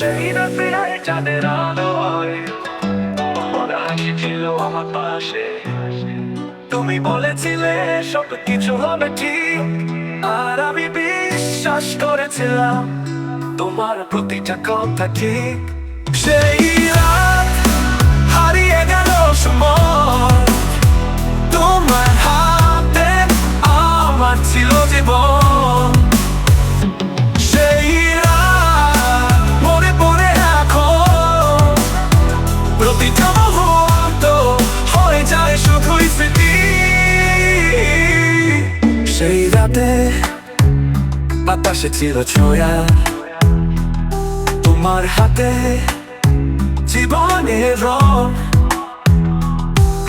সেই রাতে চাঁদের আলোয় ওরা হাসিছিল আমার পাশে। তুমি বলেছিলে সব কিছু হবে ঠিক, আর আমি বিশ্বাস করেছিলাম তোমার প্রতিটা কথা ঠিক। সেই রাত হারিয়ে গেল সময়, তোমার হাতে আমার ছিল জীবন। সেই রাত মনে পড়ে এখন, প্রতিটা মুহূর্ত হয়ে যায় শুধুই স্মৃতি। সেই রাতে বাতাসে ছিল ছোঁয়া, তোমার হাতে জীবনের রং।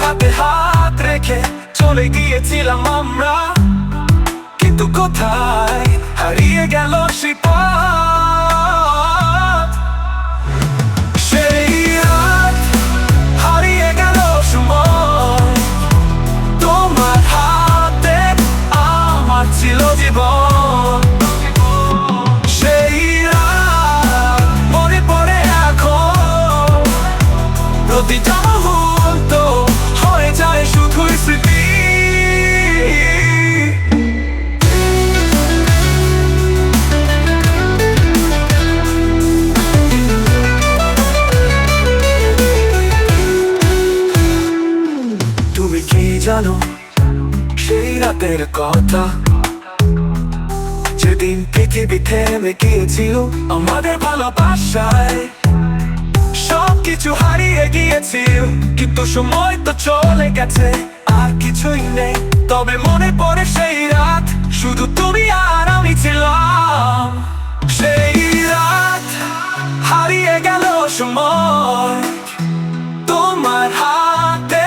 হাতে হাত রেখে চলে গিয়েছিলাম আমরা, কিন্তু কোথায় হারিয়ে গেল সেই পথ। সেই রাত হারিয়ে গেল সময়, তোমার হাতে আমার ছিল জীবন। সেই রাত মনে পড়ে এখন, প্রতিটা মুহূর্ত হয়ে যায় শুধুই স্মৃতি। তুমি কি জানো সেই রাতের কথা, যেদিন পৃথিবী থেমে গিয়েছিল আমাদের ভালোবাসায়। সবকিছু হারিয়ে গিয়েছিল, কিন্তু সময় তো চলে গেছে, আর কিছুই নেই। তবে মনে পড়ে সেই রাত, শুধু তুমি আর আমি ছিলাম। সেই রাত হারিয়ে গেল সময়, তোমার হাতে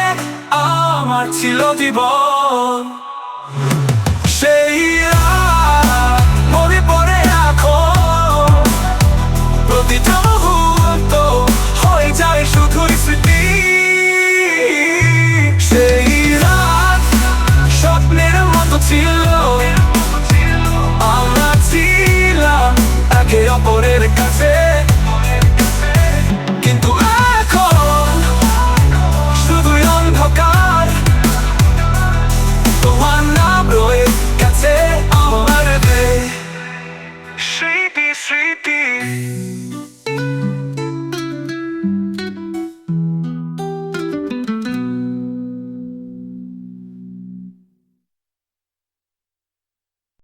আমার ছিল জীবন। সেই রাত মনে পড়ে এখন, প্রতিটা মুহূর্ত হয়ে যায় শুধুই স্মৃতি। সেই রাত স্বপ্নের মতো ছিল, আমরা ছিলাম একে অপরের কাছে।